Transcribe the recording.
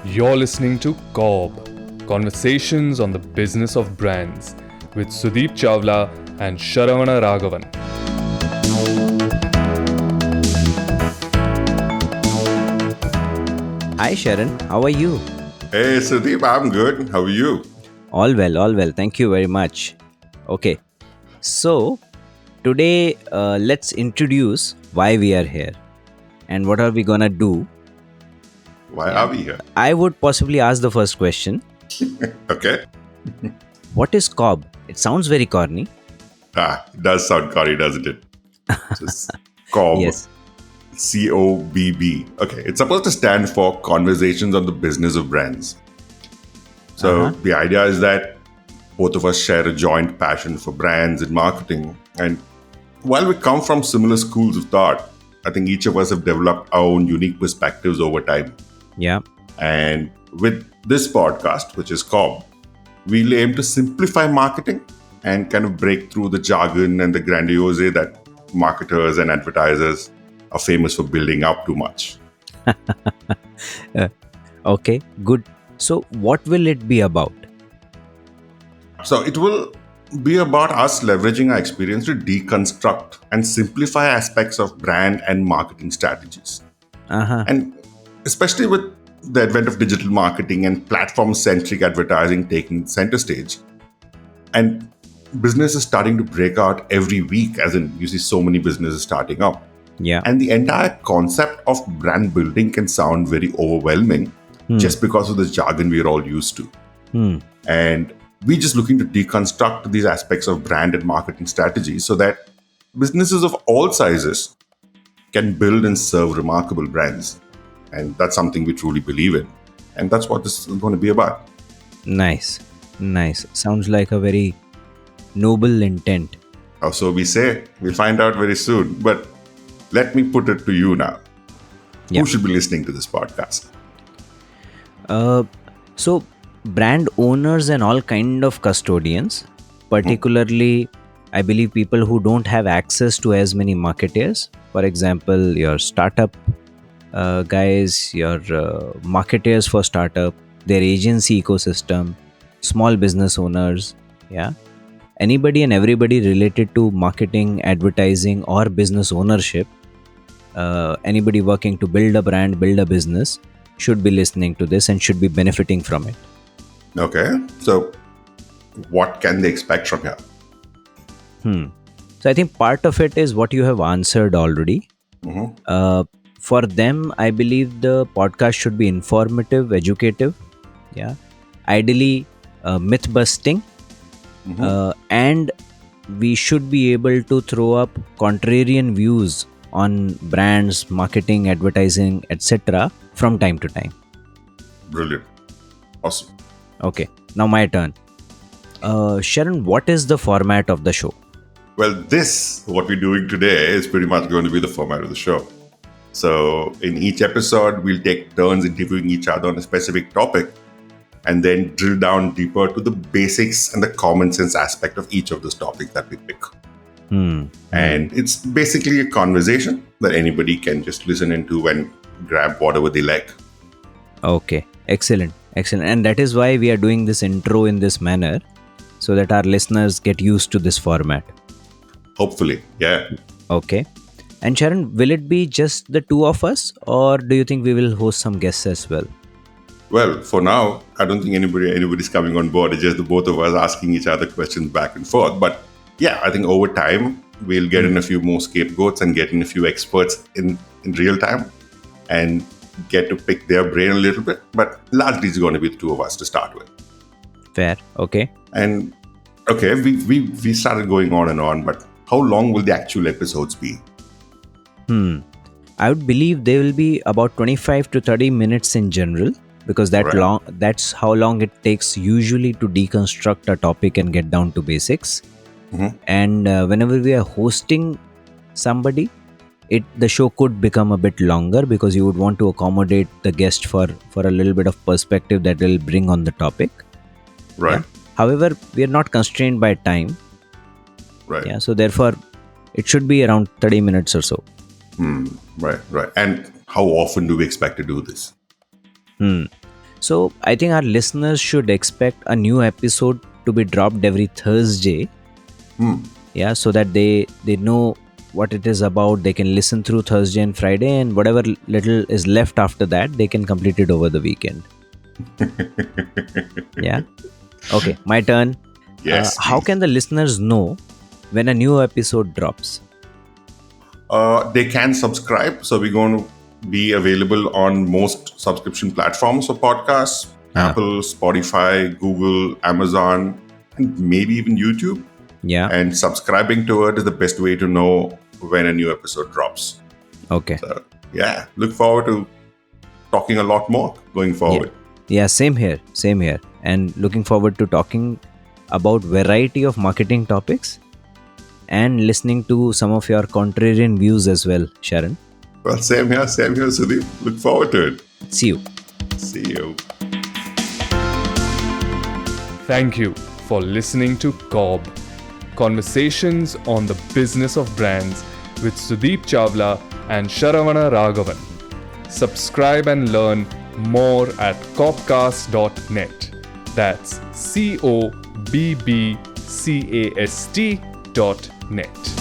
You're listening to COB, Conversations on the Business of Brands, with Sudeep Chawla and Sharavana Raghavan. Hi Sharon, how are you? Hey Sudeep, I'm good. How are you? All well, all well. Thank you very much. Okay, so today let's introduce why we are here and what are we gonna do. Why are we here? I would possibly ask the first question. Okay. What is COB? It sounds very corny. It does sound corny, doesn't it? Just COB. Yes. COBB. Okay, it's supposed to stand for Conversations on the Business of Brands. So the idea is that both of us share a joint passion for brands and marketing. And while we come from similar schools of thought, I think each of us have developed our own unique perspectives over time. Yeah. And with this podcast, which is COB, we'll aim to simplify marketing and kind of break through the jargon and the grandiose that marketers and advertisers are famous for building up too much. Okay, good. So what will it be about? So it will be about us leveraging our experience to deconstruct and simplify aspects of brand and marketing strategies. And especially with the advent of digital marketing and platform-centric advertising taking center stage, and business is starting to break out every week, as in you see so many businesses starting up. Yeah. And the entire concept of brand building can sound very overwhelming just because of the jargon we're all used to. And we're just looking to deconstruct these aspects of brand and marketing strategies so that businesses of all sizes can build and serve remarkable brands. And that's something we truly believe in. And that's what this is going to be about. Nice. Nice. Sounds like a very noble intent. Or so we say. We'll find out very soon. But let me put it to you now. Yeah. Who should be listening to this podcast? So brand owners and all kind of custodians, particularly I believe people who don't have access to as many marketers. For example, your startup guys, your marketers for startup, their agency ecosystem, small business owners, yeah, anybody and everybody related to marketing, advertising or business ownership, anybody working to build a brand, build a business should be listening to this and should be benefiting from it. Okay. So what can they expect from here? So I think part of it is what you have answered already. For them, I believe the podcast should be informative, educative, yeah, ideally myth busting, and we should be able to throw up contrarian views on brands, marketing, advertising, etc. from time to time. Brilliant. Awesome. Okay, now my turn. Sharon, what is the format of the show? Well, what we're doing today, is pretty much going to be the format of the show. So in each episode, we'll take turns interviewing each other on a specific topic and then drill down deeper to the basics and the common sense aspect of each of those topics that we pick. And it's basically a conversation that anybody can just listen into and grab whatever they like. Okay, excellent. And that is why we are doing this intro in this manner, so that our listeners get used to this format. Hopefully, yeah. Okay. And Sharon, will it be just the two of us, or do you think we will host some guests as well? Well, for now, I don't think anybody's coming on board. It's just the both of us asking each other questions back and forth. But yeah, I think over time, we'll get in a few more scapegoats and get in a few experts in real time and get to pick their brain a little bit. But largely, it's going to be the two of us to start with. Fair. Okay. And okay, we started going on and on, but how long will the actual episodes be? I would believe they will be about 25 to 30 minutes in general, because that's how long it takes usually to deconstruct a topic and get down to basics. And whenever we are hosting somebody, the show could become a bit longer because you would want to accommodate the guest for a little bit of perspective that will bring on the topic. Right. Yeah. However, we are not constrained by time. Right. Yeah. So therefore, It should be around 30 minutes or so. Right. And how often do we expect to do this? So I think our listeners should expect a new episode to be dropped every Thursday. Yeah, so that they know what it is about. They can listen through Thursday and Friday, and whatever little is left after that, they can complete it over the weekend. Yeah. Okay, my turn. Yes. How can the listeners know when a new episode drops? They can subscribe. So we're going to be available on most subscription platforms for podcasts: Apple, Spotify, Google, Amazon, and maybe even YouTube. Yeah. And subscribing to it is the best way to know when a new episode drops. Okay. So, yeah, look forward to talking a lot more going forward. Yeah, same here. And looking forward to talking about variety of marketing topics and listening to some of your contrarian views as well, Sharon. Well, same here, Sudeep. Look forward to it. See you. See you. Thank you for listening to COB, Conversations on the Business of Brands with Sudeep Chawla and Sharavana Raghavan. Subscribe and learn more at cobcast.net. That's COBBCAST.net.